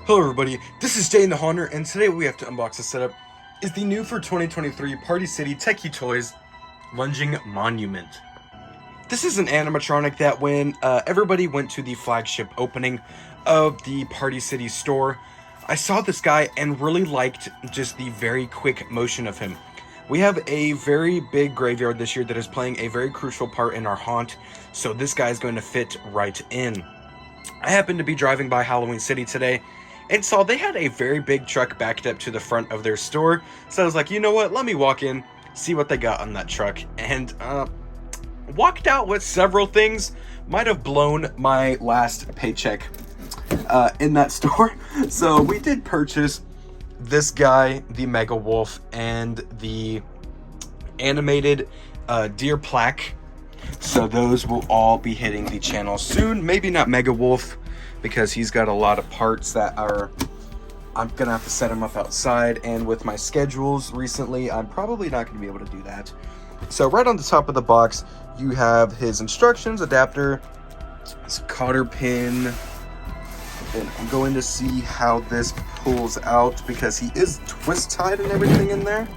Hello everybody, this is Jay the Haunter, and today what we have to unbox a setup is the new for 2023 Party City Techie Toys Lunging Monument. This is an animatronic that when everybody went to the flagship opening of the Party City store, I saw this guy and really liked just the very quick motion of him. We have a very big graveyard this year that is playing a very crucial part in our haunt, so this guy is going to fit right in. I happened to be driving by Halloween City today and saw they had a very big truck backed up to the front of their store. So I was like, you know what, let me walk in, see what they got on that truck. And walked out with several things. Might have blown my last paycheck in that store. So we did purchase this guy, the Mega Wolf, and the animated deer plaque. So those will all be hitting the channel soon. Maybe not Mega Wolf, because he's got a lot of parts that are, I'm gonna have to set him up outside, and with my schedules recently, I'm probably not gonna be able to do that. So right on the top of the box, you have his instructions, adapter, his cotter pin, and I'm going to see how this pulls out because he is twist tied and everything in there.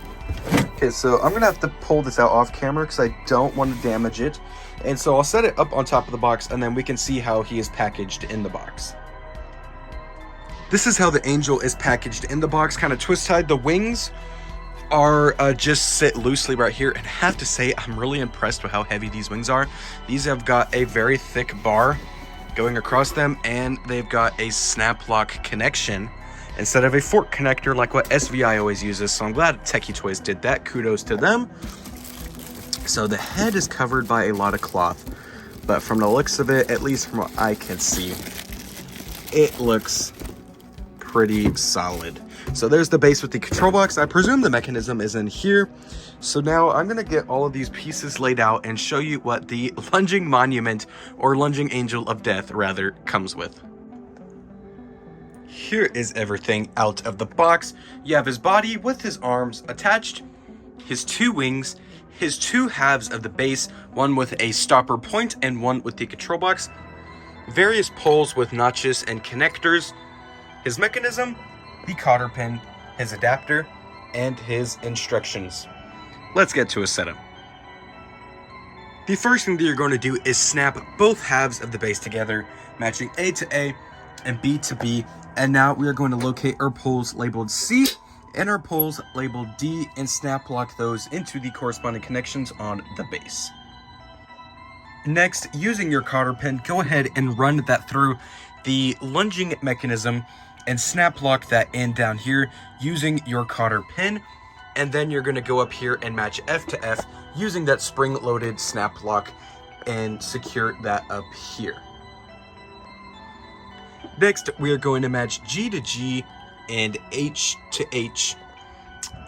Okay, so I'm gonna have to pull this out off camera because I don't want to damage it. And so I'll set it up on top of the box and then we can see how he is packaged in the box. This is how the angel is packaged in the box, kind of twist tied. The wings are just sit loosely right here, and I have to say I'm really impressed with how heavy these wings are. These have got a very thick bar going across them, and they've got a snap lock connection instead of a fork connector like what SVI always uses. So I'm glad Techie Toys did that. Kudos to them. So the head is covered by a lot of cloth, but from the looks of it, at least from what I can see, it looks pretty solid. So there's the base with the control box. I presume the mechanism is in here. So now I'm gonna get all of these pieces laid out and show you what the lunging monument, or lunging angel of death rather, comes with. Here is everything out of the box. You have his body with his arms attached, his two wings, his two halves of the base, one with a stopper point and one with the control box, various poles with notches and connectors, his mechanism, the cotter pin, his adapter, and his instructions. Let's get to a setup. The first thing that you're going to do is snap both halves of the base together, matching A to A and B to B. And now we are going to locate our poles labeled C and our poles labeled D and snap lock those into the corresponding connections on the base. Next, using your cotter pin, go ahead and run that through the lunging mechanism and snap lock that in down here using your cotter pin. And then you're going to go up here and match F to F using that spring-loaded snap lock and secure that up here. Next, we are going to match G to G and H to H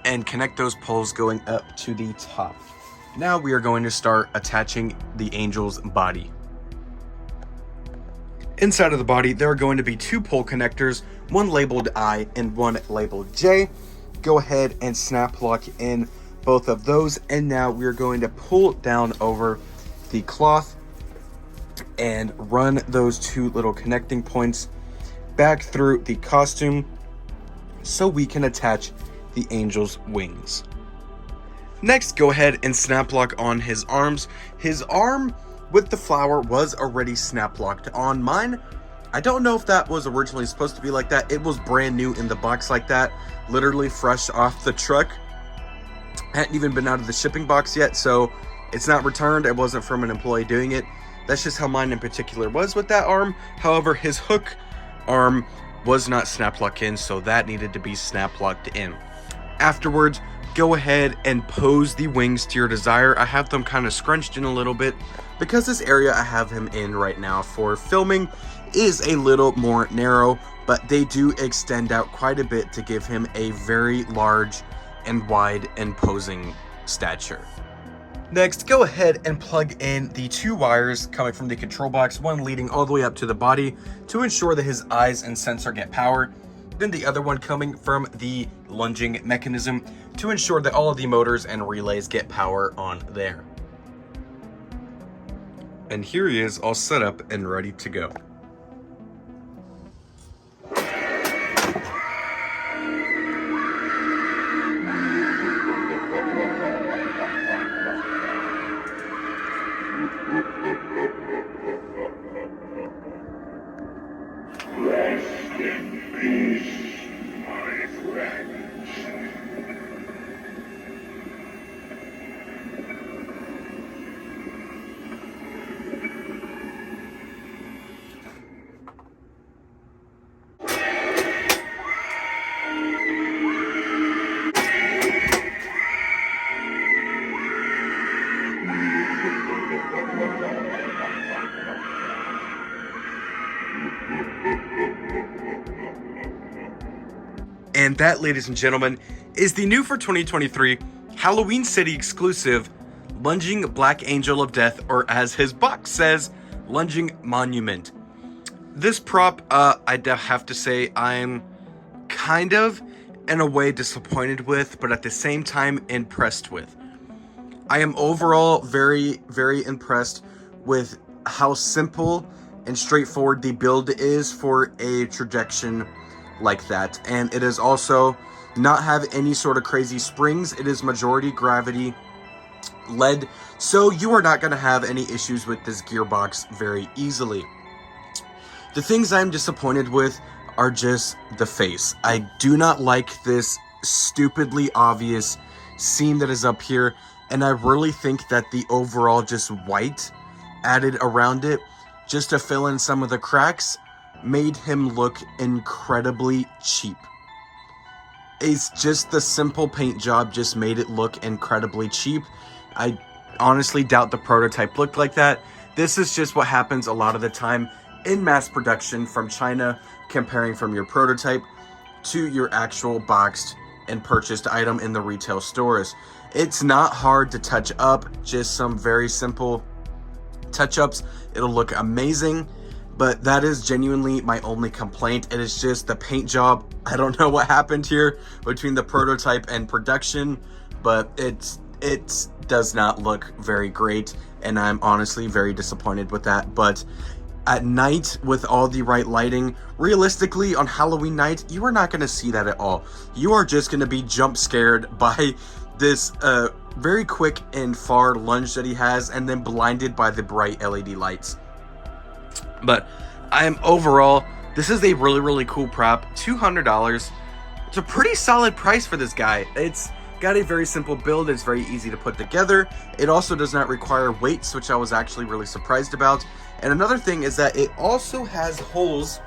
and connect those poles going up to the top. Now we are going to start attaching the angel's body. Inside of the body, there are going to be two pole connectors, one labeled I and one labeled J. Go ahead and snap lock in both of those, and now we're going to pull down over the cloth and run those two little connecting points back through the costume so we can attach the angel's wings. Next, go ahead and snap lock on his arms. His arm with the flower was already snap locked on. Mine, I don't know if that was originally supposed to be like that. It was brand new in the box like that, literally fresh off the truck. Hadn't even been out of the shipping box yet, so it's not returned. It wasn't from an employee doing it. That's just how mine in particular was with that arm. However, his hook arm was not snap locked in, so that needed to be snap locked in. Afterwards, go ahead and pose the wings to your desire. I have them kind of scrunched in a little bit because this area I have him in right now for filming is a little more narrow, but they do extend out quite a bit to give him a very large and wide and posing stature. Next, go ahead and plug in the two wires coming from the control box, one leading all the way up to the body to ensure that his eyes and sensor get power, then the other one coming from the lunging mechanism to ensure that all of the motors and relays get power on there. And here he is all set up and ready to go. Peace, my friends. And that, ladies and gentlemen, is the new for 2023 Halloween City exclusive Lunging Black Angel of Death, or as his box says, Lunging Monument. This prop, I have to say I'm kind of, in a way, disappointed with, but at the same time, impressed with. I am overall very, very impressed with how simple and straightforward the build is for a projection like that. And it is also not have any sort of crazy springs. It is majority gravity led, so you are not going to have any issues with this gearbox very easily. The things I'm disappointed with are just the face. I do not like this stupidly obvious seam that is up here, and I really think that the overall just white added around it just to fill in some of the cracks made him look incredibly cheap. It's just the simple paint job just made it look incredibly cheap. I honestly doubt the prototype looked like that. This is just what happens a lot of the time in mass production from China, comparing from your prototype to your actual boxed and purchased item in the retail stores. It's not hard to touch up, just some very simple touch-ups. It'll look amazing. But that is genuinely my only complaint. It is just the paint job. I don't know what happened here between the prototype and production, but it does not look very great, and I'm honestly very disappointed with that. But at night, with all the right lighting, realistically on Halloween night, you are not going to see that at all. You are just going to be jump scared by this very quick and far lunge that he has, and then blinded by the bright LED lights. But overall, this is a really, really cool prop. $200. It's a pretty solid price for this guy. It's got a very simple build. It's very easy to put together. It also does not require weights, which I was actually really surprised about. And another thing is that it also has holes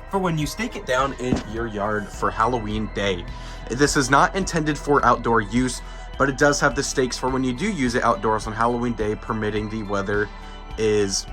for when you stake it down in your yard for Halloween day. This is not intended for outdoor use, but it does have the stakes for when you do use it outdoors on Halloween day, permitting the weather is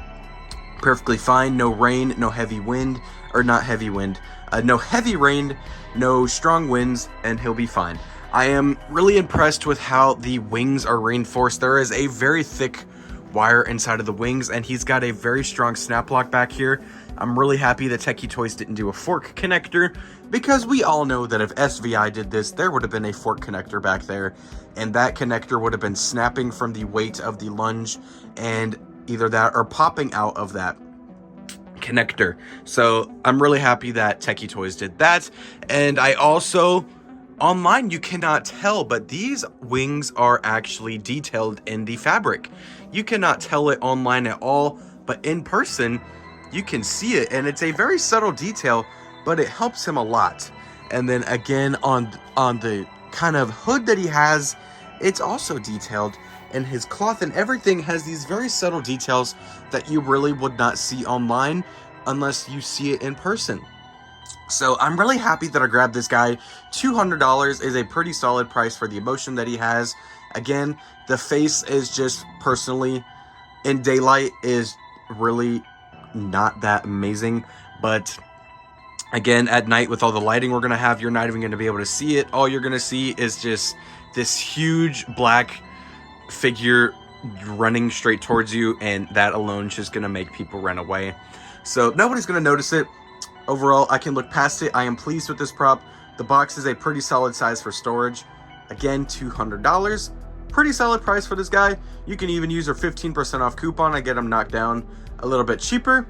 perfectly fine. No rain, no heavy wind, or not heavy wind, no heavy rain, no strong winds, and he'll be fine. I am really impressed with how the wings are reinforced. There is a very thick wire inside of the wings, and he's got a very strong snap lock back here. I'm really happy that Techie Toys didn't do a fork connector, because we all know that if SVI did this, there would have been a fork connector back there, and that connector would have been snapping from the weight of the lunge, and either that or popping out of that connector. So I'm really happy that Techie Toys did that. And I also, online you cannot tell, but these wings are actually detailed in the fabric. You cannot tell it online at all, but in person you can see it, and it's a very subtle detail, but it helps him a lot. And then again on the kind of hood that he has, it's also detailed, and his cloth and everything has these very subtle details that you really would not see online unless you see it in person. So I'm really happy that I grabbed this guy. $200 is a pretty solid price for the emotion that he has. Again, the face is just personally in daylight is really not that amazing, but again, at night with all the lighting we're gonna have, you're not even gonna be able to see it. All you're gonna see is just this huge black figure running straight towards you, and that alone is just gonna make people run away. So nobody's gonna notice it. Overall, I can look past it. I am pleased with this prop. The box is a pretty solid size for storage. Again, $200. Pretty solid price for this guy. You can even use our 15% off coupon and get him knocked down a little bit cheaper.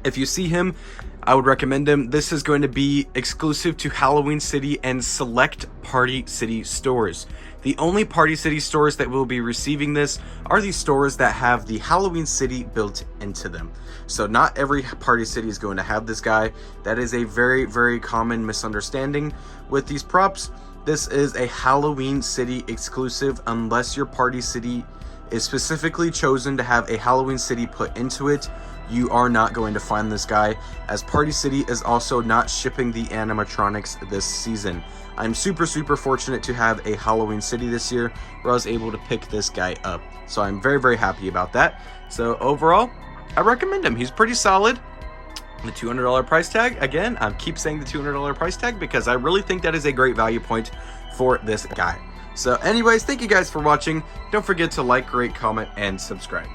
If you see him, I would recommend him. This is going to be exclusive to Halloween City and select Party City stores. The only Party City stores that will be receiving this are the stores that have the Halloween City built into them. So not every Party City is going to have this guy. That is a very, very common misunderstanding with these props. This is a Halloween City exclusive unless your Party City is specifically chosen to have a Halloween City put into it. You are not going to find this guy, as Party City is also not shipping the animatronics this season. I'm super fortunate to have a Halloween City this year where I was able to pick this guy up. So I'm very, very happy about that. So overall, I recommend him. He's pretty solid. The $200 price tag, again, I keep saying the $200 price tag because I really think that is a great value point for this guy. So anyways, thank you guys for watching. Don't forget to like, rate, comment, and subscribe.